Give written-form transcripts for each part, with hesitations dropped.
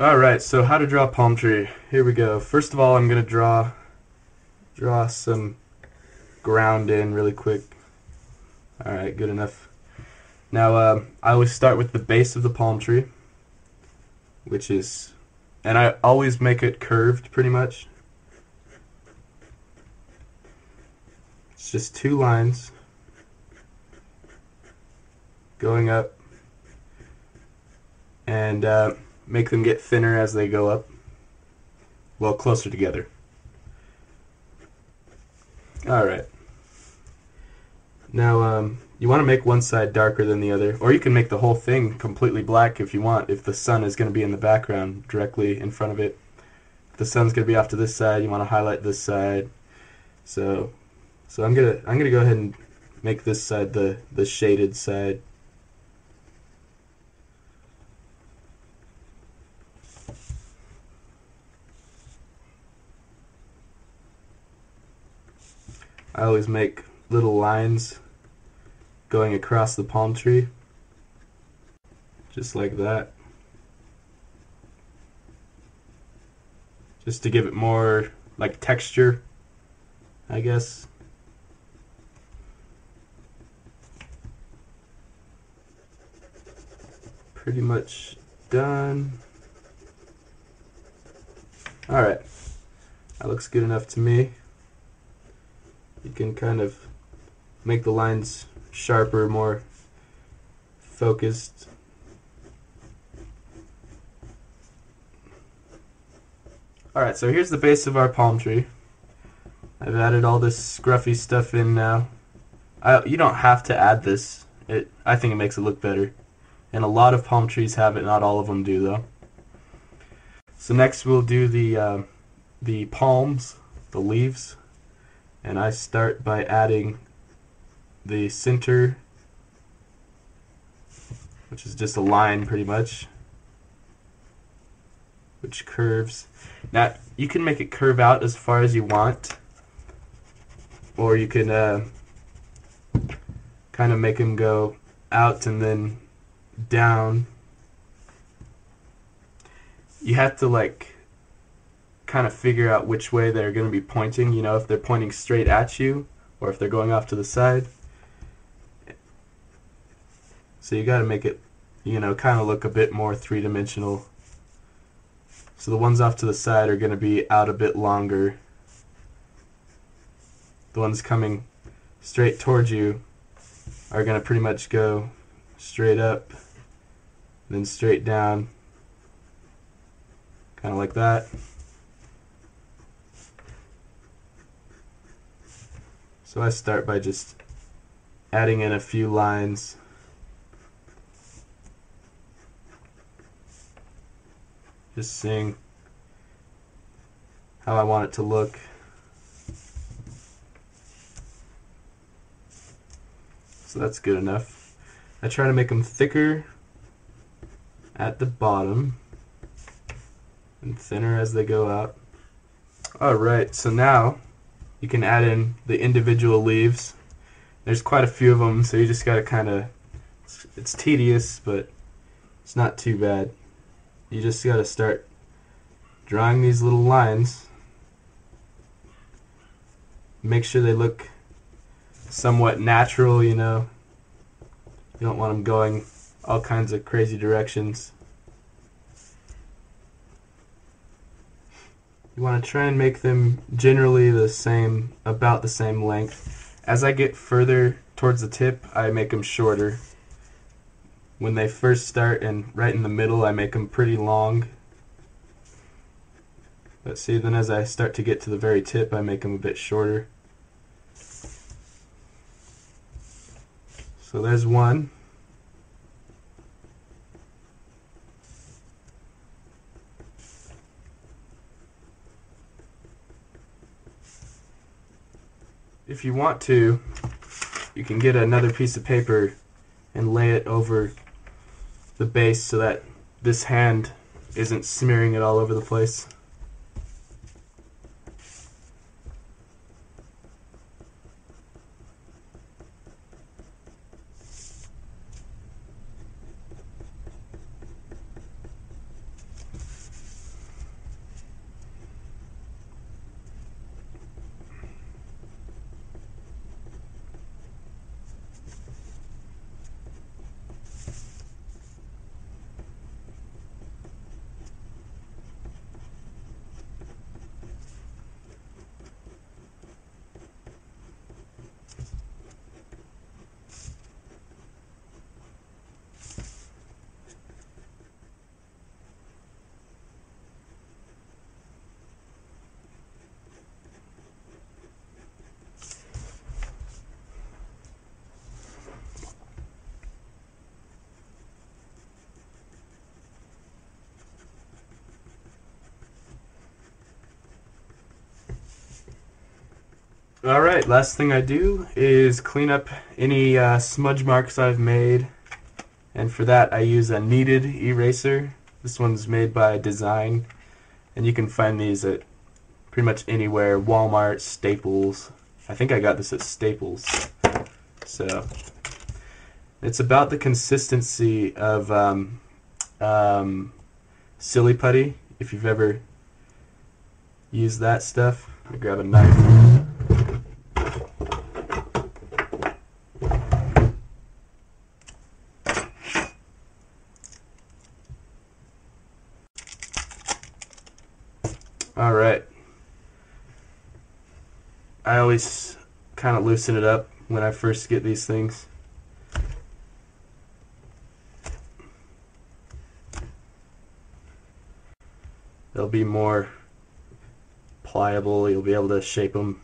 Alright, so how to draw a palm tree. Here we go. First of all, I'm going to draw some ground in really quick. Alright, good enough. Now, I always start with the base of the palm tree, which is, and I always make it curved pretty much. It's just two lines going up, and make them get thinner as they go up, well, closer together. Alright. Now, you want to make one side darker than the other, or you can make the whole thing completely black if you want, if the sun is going to be in the background directly in front of it. If the sun's going to be off to this side, you want to highlight this side. So I'm gonna go ahead and make this side the shaded side. I always make little lines going across the palm tree, just like that, just to give it more like texture, I guess. Pretty much done. Alright, that looks good enough to me. You can kind of make the lines sharper, more focused. Alright, so here's the base of our palm tree. I've added all this scruffy stuff in now. You don't have to add this. I think it makes it look better. And a lot of palm trees have it, not all of them do though. So next we'll do the palms, the leaves. And I start by adding the center, which is just a line pretty much, which curves. Now you can make it curve out as far as you want, or you can kind of make them go out and then down. You have to like kind of figure out which way they're going to be pointing, you know, if they're pointing straight at you or if they're going off to the side. So you got to make it, you know, kind of look a bit more three-dimensional. So the ones off to the side are going to be out a bit longer. The ones coming straight towards you are going to pretty much go straight up, then straight down, kind of like that. So I start by just adding in a few lines. Just seeing how I want it to look. So that's good enough. I try to make them thicker at the bottom and thinner as they go out. Alright, so now you can add in the individual leaves. There's quite a few of them, so you just gotta kinda, it's tedious, but it's not too bad. You just gotta start drawing these little lines. Make sure they look somewhat natural, you know. You don't want them going all kinds of crazy directions. You want to try and make them generally the same, about the same length. As I get further towards the tip, I make them shorter. When they first start and right in the middle, I make them pretty long. But see, then as I start to get to the very tip, I make them a bit shorter. So there's one. If you want to, you can get another piece of paper and lay it over the base so that this hand isn't smearing it all over the place. Alright, last thing I do is clean up any smudge marks I've made, and for that I use a kneaded eraser. This one's made by Design, and you can find these at pretty much anywhere. Walmart, Staples. I think I got this at Staples. So it's about the consistency of silly putty, if you've ever used that stuff. Let me grab a knife. Alright. I always kind of loosen it up when I first get these things. They'll be more pliable, you'll be able to shape them.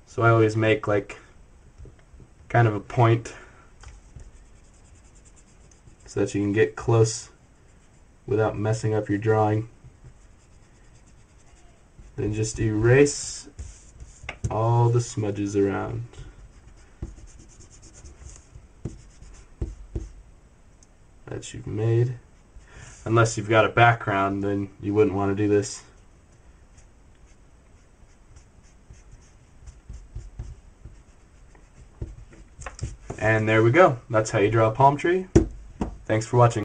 So I always make like kind of a point so that you can get close without messing up your drawing. Then just erase all the smudges around. That you've made. Unless you've got a background, then you wouldn't want to do this. And there we go. That's how you draw a palm tree. Thanks for watching.